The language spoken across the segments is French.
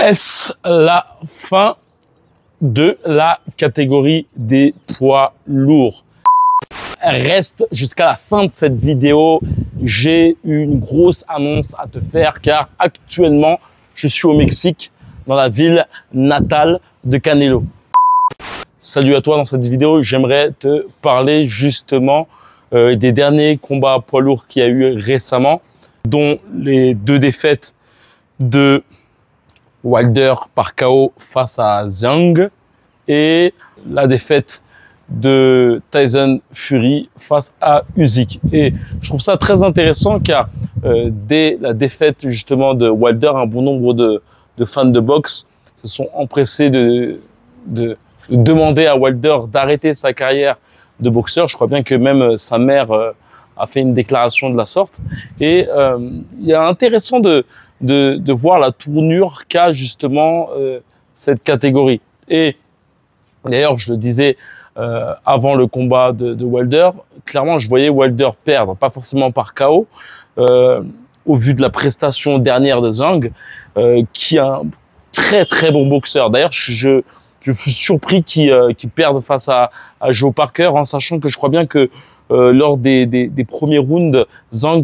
Est-ce la fin de la catégorie des poids lourds? Reste jusqu'à la fin de cette vidéo. J'ai une grosse annonce à te faire car actuellement, je suis au Mexique, dans la ville natale de Canelo. Salut à toi, dans cette vidéo, j'aimerais te parler justement des derniers combats poids lourds qu'il y a eu récemment, dont les 2 défaites de Wilder par KO face à Zhang et la défaite de Tyson Fury face à Usyk. Et je trouve ça très intéressant car dès la défaite justement de Wilder, un bon nombre de fans de boxe se sont empressés de demander à Wilder d'arrêter sa carrière de boxeur. Je crois bien que même sa mère a fait une déclaration de la sorte. Et il est intéressant de voir la tournure qu'a justement cette catégorie. Et d'ailleurs, je le disais avant le combat de Wilder, clairement, je voyais Wilder perdre, pas forcément par KO, au vu de la prestation dernière de Zhang, qui est un très bon boxeur. D'ailleurs, je fus surpris qu'il perde face à Joe Parker, en sachant que je crois bien que lors des premiers rounds, Zhang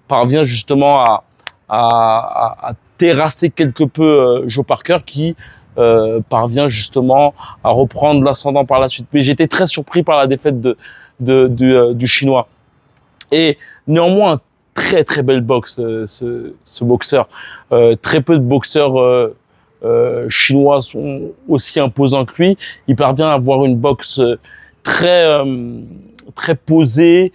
parvient justement à terrasser quelque peu Joe Parker, qui parvient justement à reprendre l'ascendant par la suite. Mais j'étais très surpris par la défaite du Chinois. Et néanmoins, très belle boxe, ce boxeur. Très peu de boxeurs chinois sont aussi imposants que lui. Il parvient à avoir une boxe très posée,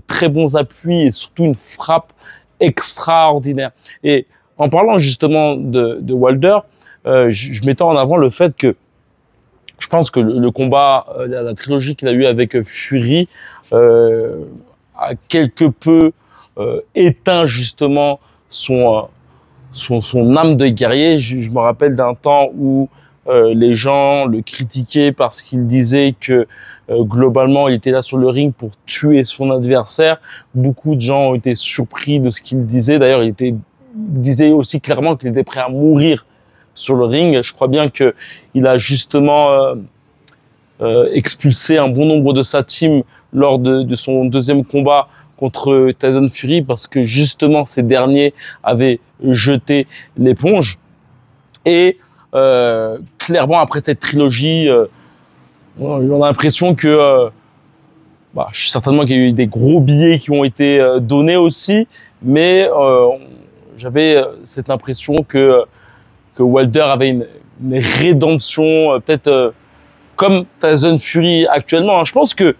très bons appuis et surtout une frappe extraordinaire. Et en parlant justement de Wilder, je mettais en avant le fait que je pense que le combat, la trilogie qu'il a eu avec Fury a quelque peu éteint justement son âme de guerrier. Je me rappelle d'un temps où les gens le critiquaient parce qu'il disait que globalement il était là sur le ring pour tuer son adversaire. Beaucoup de gens ont été surpris de ce qu'il disait. D'ailleurs, il disait aussi clairement qu'il était prêt à mourir sur le ring. Je crois bien que il a justement expulsé un bon nombre de sa team lors de son deuxième combat contre Tyson Fury, parce que justement ces derniers avaient jeté l'éponge. Et clairement, après cette trilogie, on a l'impression que certainement qu'il y a eu des gros billets qui ont été donnés aussi, mais j'avais cette impression que Wilder avait une rédemption, peut-être comme Tyson Fury actuellement. Je pense que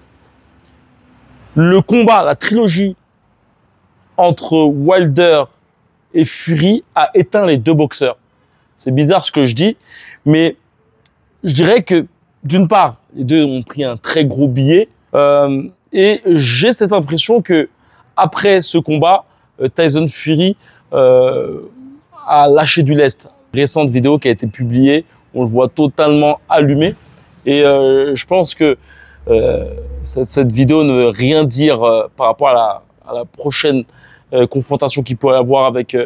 le combat, la trilogie entre Wilder et Fury a éteint les 2 boxeurs. C'est bizarre ce que je dis, mais je dirais que d'une part, les 2 ont pris un très gros billet, et j'ai cette impression que après ce combat, Tyson Fury a lâché du lest. Récente vidéo qui a été publiée, on le voit totalement allumé, et je pense que cette vidéo ne veut rien dire par rapport à la prochaine confrontation qu'il pourrait avoir avec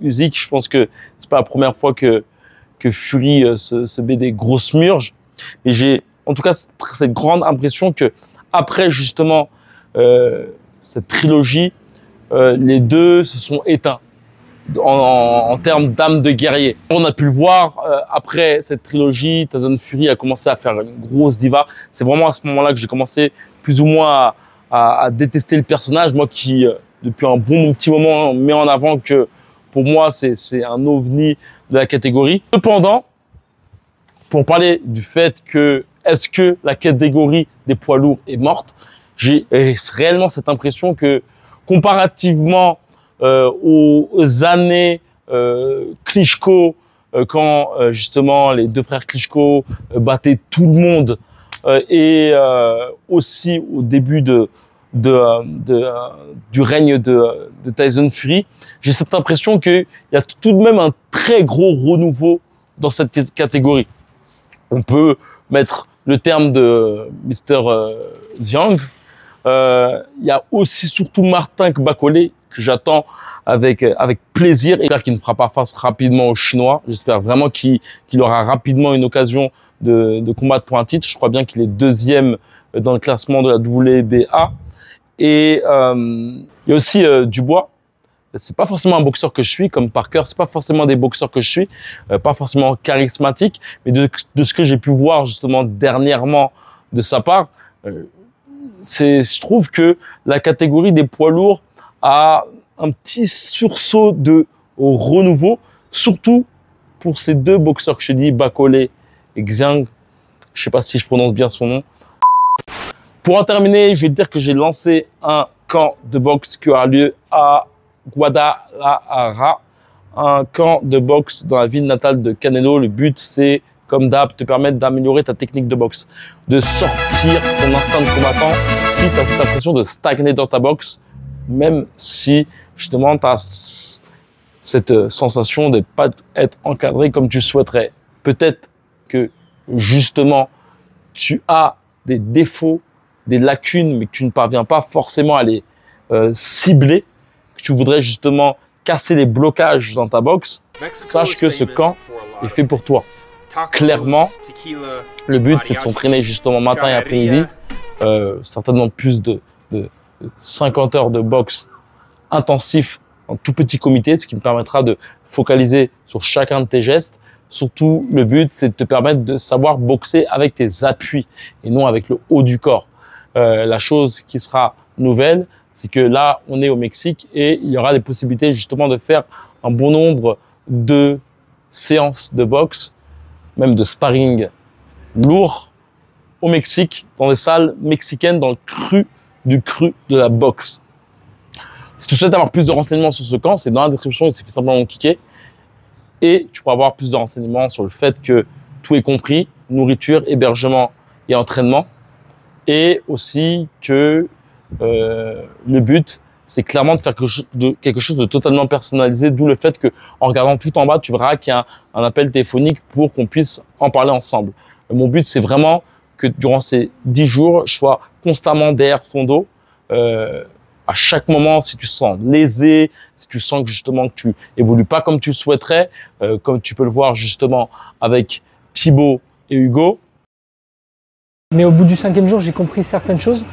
Usyk. Je pense que c'est pas la première fois que Fury se met des grosses murges, et j'ai en tout cas cette grande impression que après justement cette trilogie, les 2 se sont éteints en termes d'âme de guerrier. On a pu le voir après cette trilogie, Tyson Fury a commencé à faire une grosse diva. C'est vraiment à ce moment-là que j'ai commencé plus ou moins à détester le personnage. Moi qui, depuis un bon petit moment, mets en avant que pour moi, c'est un ovni de la catégorie. Cependant, pour parler du fait que est-ce que la catégorie des poids lourds est morte, j'ai réellement cette impression que comparativement aux années Klitschko, quand justement les 2 frères Klitschko battaient tout le monde, et aussi au début du règne de Tyson Fury, j'ai cette impression qu'il y a tout de même un très gros renouveau dans cette catégorie. On peut mettre le terme de Mr. Zhang. Il y a aussi surtout Martin Bacolé que j'attends avec plaisir. Et j'espère qu'il ne fera pas face rapidement aux Chinois. J'espère vraiment qu'il aura rapidement une occasion de combattre pour un titre. Je crois bien qu'il est deuxième dans le classement de la WBA. Et il y a aussi Dubois. C'est pas forcément un boxeur que je suis, comme Parker. C'est pas forcément des boxeurs que je suis, pas forcément charismatiques. Mais de ce que j'ai pu voir justement dernièrement de sa part, je trouve que la catégorie des poids lourds a un petit sursaut de renouveau, surtout pour ces deux boxeurs que je dis, Bakole et Xiang. Je sais pas si je prononce bien son nom. Pour en terminer, je vais te dire que j'ai lancé un camp de boxe qui aura lieu à Guadalajara, un camp de boxe dans la ville natale de Canelo. Le but, c'est, comme d'hab, te permettre d'améliorer ta technique de boxe, de sortir ton instinct de combattant si tu as cette impression de stagner dans ta boxe, même si, justement, tu as cette sensation de ne pas être encadré comme tu souhaiterais. Peut-être que, justement, tu as des défauts, des lacunes, mais que tu ne parviens pas forcément à les cibler, que tu voudrais justement casser les blocages dans ta boxe. Sache que ce camp est fait pour toi. Clairement, le but, c'est de s'entraîner justement matin et après-midi, certainement plus de 50 heures de boxe intensif en tout petit comité, ce qui me permettra de focaliser sur chacun de tes gestes. Surtout, le but, c'est de te permettre de savoir boxer avec tes appuis et non avec le haut du corps. La chose qui sera nouvelle, c'est que là, on est au Mexique et il y aura des possibilités justement de faire un bon nombre de séances de boxe, même de sparring lourd au Mexique, dans des salles mexicaines, dans le cru de la boxe. Si tu souhaites avoir plus de renseignements sur ce camp, c'est dans la description, il suffit simplement de cliquer. Et tu pourras avoir plus de renseignements sur le fait que tout est compris, nourriture, hébergement et entraînement. Et aussi que le but, c'est clairement de faire quelque chose de totalement personnalisé, d'où le fait que en regardant tout en bas, tu verras qu'il y a un appel téléphonique pour qu'on puisse en parler ensemble. Mon but, c'est vraiment que durant ces 10 jours, je sois constamment derrière ton dos. À chaque moment, si tu te sens lésé, si tu sens que justement que tu évolues pas comme tu le souhaiterais, comme tu peux le voir justement avec Thibaut et Hugo. Mais au bout du 5e jour, j'ai compris certaines choses.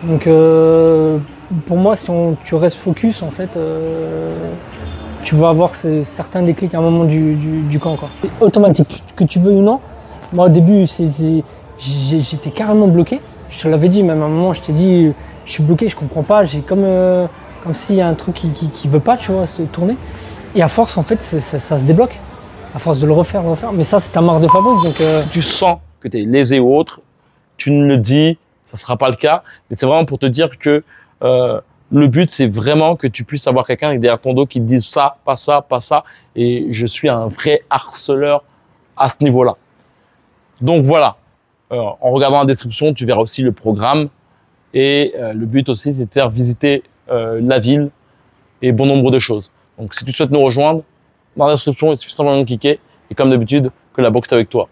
Donc pour moi, si tu restes focus, en fait, tu vas avoir certains déclics à un moment du camp. C'est automatique, que tu veux ou non. Moi au début, j'étais carrément bloqué. Je te l'avais dit, même à un moment, je t'ai dit, je suis bloqué, je comprends pas. J'ai comme s'il y a un truc qui veut pas, tu vois, se tourner. Et à force, en fait, ça se débloque. À force de le refaire. Mais ça, c'est ta marque de fabrique. Donc, si tu sens que tu es lésé ou autre, tu ne le dis, ça sera pas le cas. Mais c'est vraiment pour te dire que le but, c'est vraiment que tu puisses avoir quelqu'un derrière ton dos qui te dise ça, pas ça, pas ça. Et je suis un vrai harceleur à ce niveau-là. Donc voilà. En regardant la description, tu verras aussi le programme. Et le but aussi, c'est de faire visiter la ville et bon nombre de choses. Donc si tu souhaites nous rejoindre, dans la description, il suffit simplement de cliquer. Et comme d'habitude, que la boxe est avec toi.